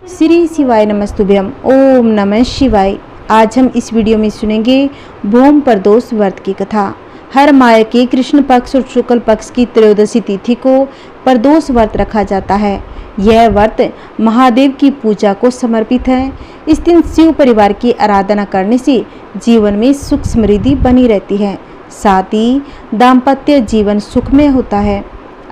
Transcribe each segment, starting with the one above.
श्री शिवाय नमस्तुभ्यम। ओम नमः शिवाय। आज हम इस वीडियो में सुनेंगे भूम प्रदोष व्रत की कथा। हर माह के कृष्ण पक्ष और शुक्ल पक्ष की त्रयोदशी तिथि को प्रदोष व्रत रखा जाता है। यह व्रत महादेव की पूजा को समर्पित है। इस दिन शिव परिवार की आराधना करने से जीवन में सुख समृद्धि बनी रहती है, साथ ही दाम्पत्य जीवन सुखमय होता है।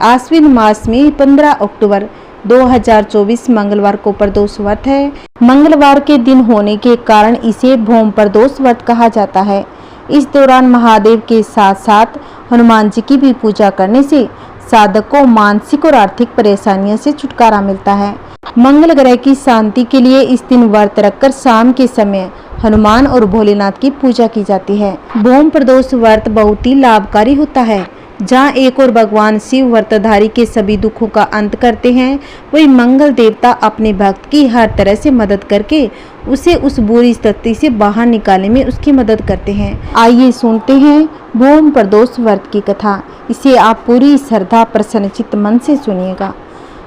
आश्विन मास में 15 अक्टूबर 2024 मंगलवार को प्रदोष व्रत है। मंगलवार के दिन होने के कारण इसे भूम प्रदोष व्रत कहा जाता है। इस दौरान महादेव के साथ साथ हनुमान जी की भी पूजा करने से साधक को मानसिक और आर्थिक परेशानियों से छुटकारा मिलता है। मंगल ग्रह की शांति के लिए इस दिन व्रत रखकर शाम के समय हनुमान और भोलेनाथ की पूजा की जाती है। भूम प्रदोष व्रत बहुत ही लाभकारी होता है। जहाँ एक और भगवान शिव व्रतधारी के सभी दुखों का अंत करते हैं, वही मंगल देवता अपने भक्त की हर तरह से मदद करके उसे उस बुरी स्थिति से बाहर निकालने में उसकी मदद करते हैं। आइए सुनते हैं भूम प्रदोष व्रत की कथा। इसे आप पूरी श्रद्धा प्रसन्नचित्त मन से सुनिएगा।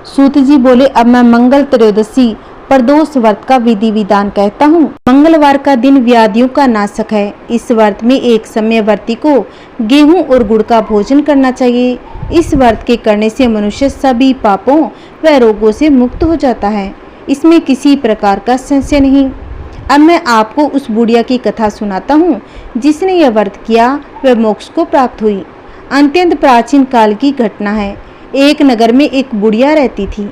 सूत जी बोले, अब मैं मंगल त्रयोदशी प्रदोष व्रत का विधि विधान कहता हूँ। मंगलवार का दिन व्याधियों का नाशक है। इस व्रत में एक समय व्रती को गेहूं और गुड़ का भोजन करना चाहिए। इस व्रत के करने से मनुष्य सभी पापों व रोगों से मुक्त हो जाता है। इसमें किसी प्रकार का संशय नहीं। अब मैं आपको उस बुढ़िया की कथा सुनाता हूँ जिसने यह व्रत किया वह मोक्ष को प्राप्त हुई। अत्यंत प्राचीन काल की घटना है। एक नगर में एक बुढ़िया रहती थी।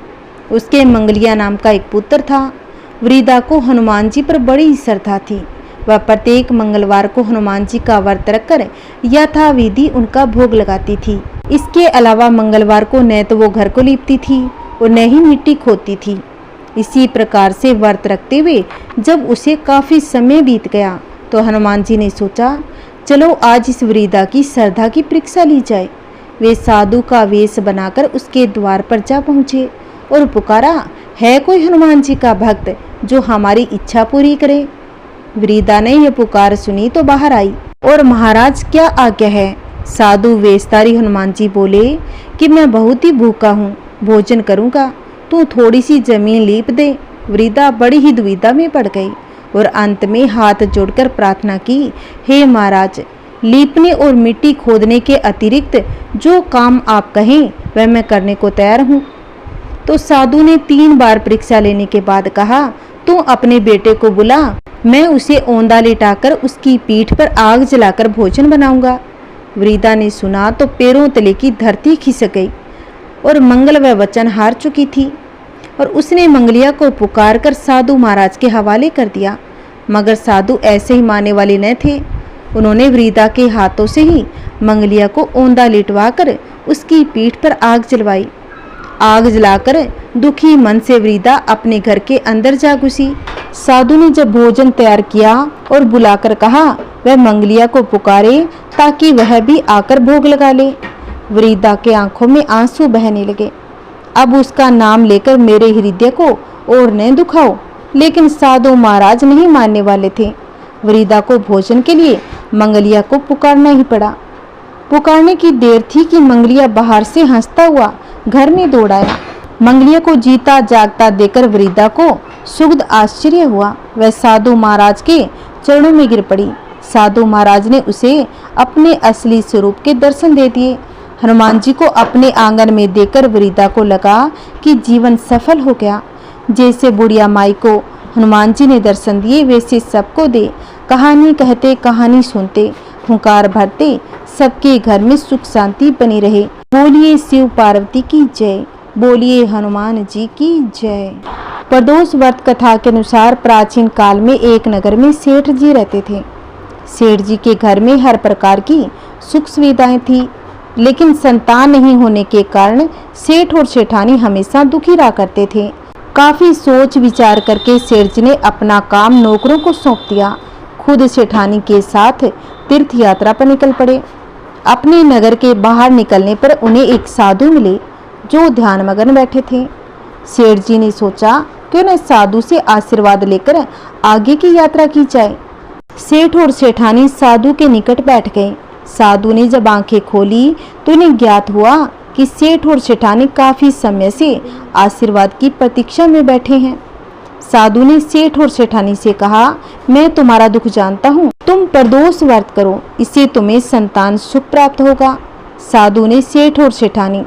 उसके मंगलिया नाम का एक पुत्र था। वृद्धा को हनुमान जी पर बड़ी श्रद्धा थी। वह प्रत्येक मंगलवार को हनुमान जी का व्रत रखकर यथाविधि उनका भोग लगाती थी। इसके अलावा मंगलवार को न तो वो घर को लीपती थी और न ही मिट्टी खोदती थी। इसी प्रकार से व्रत रखते हुए जब उसे काफी समय बीत गया तो हनुमान जी ने सोचा, चलो आज इस वृद्धा की श्रद्धा की परीक्षा ली जाए। वे साधु का वेश बनाकर उसके द्वार पर जा पहुंचे और पुकारा, है कोई हनुमान जी का भक्त जो हमारी इच्छा पूरी करे। वृद्धा ने यह पुकार सुनी तो बाहर आई और महाराज क्या आज्ञा है। साधु वेशधारी हनुमान जी बोले कि मैं बहुत ही भूखा हूँ, भोजन करूँगा, तू थोड़ी सी जमीन लीप दे। वृद्धा बड़ी ही दुविधा में पड़ गई और अंत में हाथ जोड़कर प्रार्थना की, हे महाराज, लीपने और मिट्टी खोदने के अतिरिक्त जो काम आप कहें वह मैं करने को तैयार हूँ। तो साधु ने 3 बार परीक्षा लेने के बाद कहा, तू अपने बेटे को बुला, मैं उसे औंधा लिटाकर उसकी पीठ पर आग जलाकर भोजन बनाऊंगा। वृद्धा ने सुना तो पैरों तले की धरती खिसक गई और मंगल व वचन हार चुकी थी और उसने मंगलिया को पुकार कर साधु महाराज के हवाले कर दिया। मगर साधु ऐसे ही मानने वाले न थे। उन्होंने वृद्धा के हाथों से ही मंगलिया को औंधा लिटवा कर उसकी पीठ पर आग जलवाई। आग जलाकर दुखी मन से वृद्धा अपने घर के अंदर जा घुसी। साधु ने जब भोजन तैयार किया और बुलाकर कहा वह मंगलिया को पुकारे ताकि वह भी आकर भोग लगा ले। वृद्धा के आंखों में आंसू बहने लगे। अब उसका नाम लेकर मेरे हृदय को और न दुखाओ। लेकिन साधु महाराज नहीं मानने वाले थे। वृद्धा को भोजन के लिए मंगलिया को पुकारना ही पड़ा। पुकारने की देर थी कि मंगलिया बाहर से हंसता हुआ घर में दौड़ आया। मंगलिया को जीता जागता देखकर वृद्धा को सुखद आश्चर्य हुआ। वह साधु महाराज के चरणों में गिर पड़ी। साधु महाराज ने उसे अपने असली स्वरूप के दर्शन दे दिए। हनुमान जी को अपने आंगन में देखकर वृद्धा को लगा कि जीवन सफल हो गया। जैसे बुढ़िया माई को हनुमान जी ने दर्शन दिए वैसे सबको दे। कहानी कहते कहानी सुनते हुंकार भरते सबके घर में सुख शांति बनी रहे। बोलिए शिव पार्वती की जय, बोलिए हनुमान जी की जय। प्रदोष व्रत कथा के अनुसार प्राचीन काल में एक नगर में सेठ जी रहते थे। सेठ जी के घर में हर प्रकार की सुख सुविधाएं थी, लेकिन संतान नहीं होने के कारण सेठ और सेठानी हमेशा दुखी रहा करते थे। काफी सोच विचार करके सेठ जी ने अपना काम नौकरों को सौंप दिया। खुद सेठानी के साथ तीर्थ यात्रा पर निकल पड़े। अपने नगर के बाहर निकलने पर उन्हें एक साधु मिले जो ध्यानमग्न बैठे थे। सेठ जी ने सोचा क्यों न साधु से आशीर्वाद लेकर आगे की यात्रा की जाए। सेठ और सेठानी साधु के निकट बैठ गए। साधु ने जब आंखें खोली तो उन्हें ज्ञात हुआ कि सेठ और सेठानी काफी समय से आशीर्वाद की प्रतीक्षा में बैठे हैं। साधु ने सेठ और सेठानी से कहा, मैं तुम्हारा दुख जानता हूँ, तुम प्रदोष व्रत करो, इससे तुम्हें संतान सुख प्राप्त होगा। साधु ने सेठ और सेठानी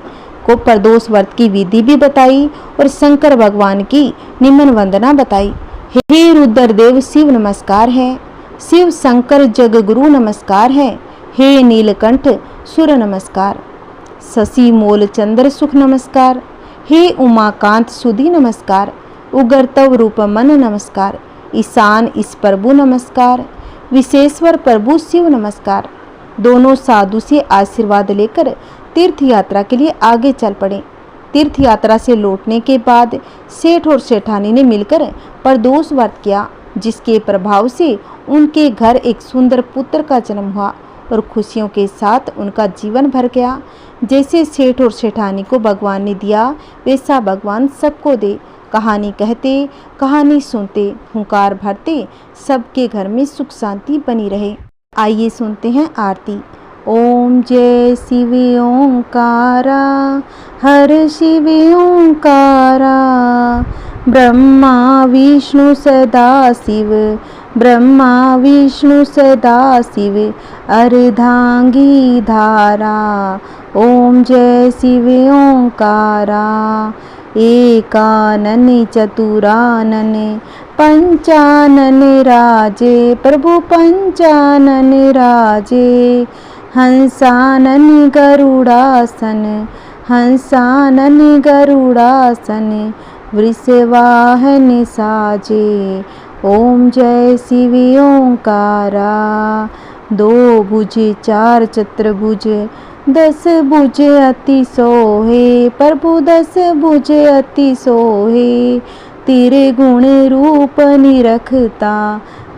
को प्रदोष व्रत की विधि भी बताई और शंकर भगवान की निमन वंदना बताई। हे रुद्रदेव शिव नमस्कार है, शिव शंकर जग गुरु नमस्कार है, हे नीलकंठ सुर नमस्कार, शशि मोल चंद्र सुख नमस्कार, हे उमाकांत सुधी नमस्कार, उगरतव रूप मन नमस्कार, ईशान इस प्रभु नमस्कार, विशेश्वर प्रभु शिव नमस्कार। दोनों साधु से आशीर्वाद लेकर तीर्थ यात्रा के लिए आगे चल पड़े। तीर्थ यात्रा से लौटने के बाद सेठ और सेठानी ने मिलकर प्रदोष व्रत किया, जिसके प्रभाव से उनके घर एक सुंदर पुत्र का जन्म हुआ और खुशियों के साथ उनका जीवन भर गया। जैसे सेठ और सेठानी को भगवान ने दिया, वैसा भगवान सबको दे। कहानी कहते, कहानी सुनते, हुंकार भरते, सबके घर में सुख शांति बनी रहे। आइए सुनते हैं आरती। ओम जय शिव ओंकारा, हर शिव ओंकारा, ब्रह्मा विष्णु सदा शिव, ब्रह्मा विष्णु सदा शिव, अर्धांगी धारा। ओम जय शिव ओंकारा, एकानन चतुरानन, पंचानन राजे, प्रभु पंचानन राजे, हंसानन गरुड़ासन, हंसानन गरुड़ासन, वृषवाहन साजे। ओम जय शिव ओंकारा, दो भुज चार चतुर्भुज, 10 भुज अति सोहे, प्रभु 10 भुज अति सोहे, तेरे गुण रूप निरखता,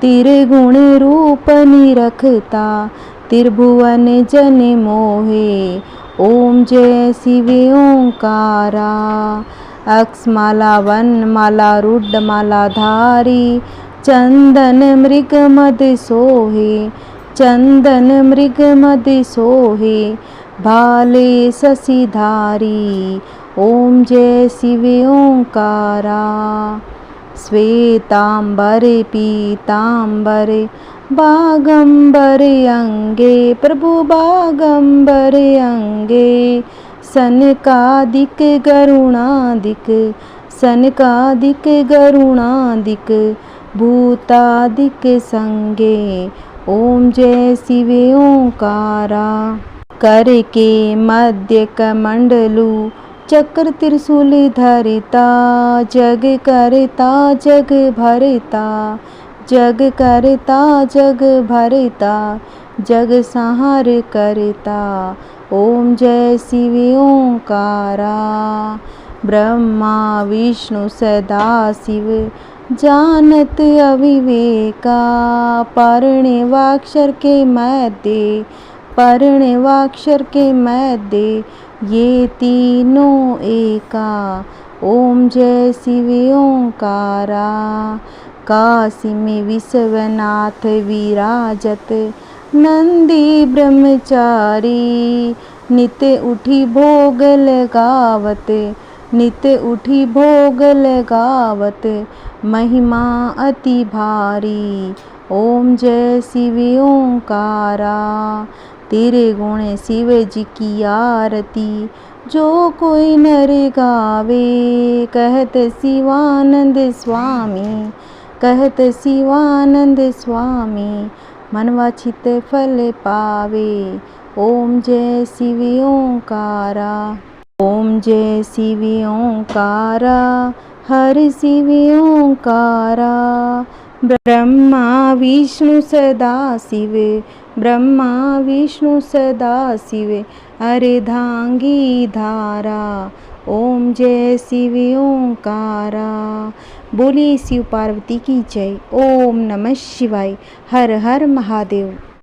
तेरे गुण रूप निरखता, त्रिभुवन जन मोहे। ओम जय शिव ओंकारा, अक्षमाला वन माला रुद्र माला धारी, चंदन मृग मद सोहे, चंदन मृग मद सोहे, भाले शशिधारी। ओम जय शिव ओंकारा, श्वेतांबर पीतांबर, बागंबर अंगे, प्रभु बागंबर अंगे, सनकादिक गरुणादिक, सनकादिक गरुणादिक, भूतादिक संगे। ओम जय शिव ओंकारा, कर के मध्य कमंडलू, चक्र त्रिशूल धरिता, जग करता जग भरता, जग करता जग भरता, जग संहार करता। ओम जय शिव ओंकारा, ब्रह्मा विष्णु सदा शिव, जानत अविवेका, पर्णवाक्षर के मध्य, पर्णवाक्षर के मध्य, ये तीनों एका। ओम जय शिव ओंकारा, काशी में विश्वनाथ विराजत, नंदी ब्रह्मचारी, नित उठी भोग लगावत, नित उठी भोग लगावत, महिमा अति भारी। ओम जय शिव ओंकारा, तेरे गुण शिव जी की आरती, जो कोई नर गावे, कहत शिवानंद स्वामी, कहत शिवानंद स्वामी, मनवांछित फल पावे। ओम जय शिव ओंकारा, ओम जय शिव ओंकारा, हर शिव ओंकारा, ब्रह्मा विष्णु सदा शिव, ब्रह्मा विष्णु सदा शिव, अर्धांगी धारा। ओम जय शिव ओंकारा, बोलिए शिव पार्वती की जय। ओम नमः शिवाय। हर हर महादेव।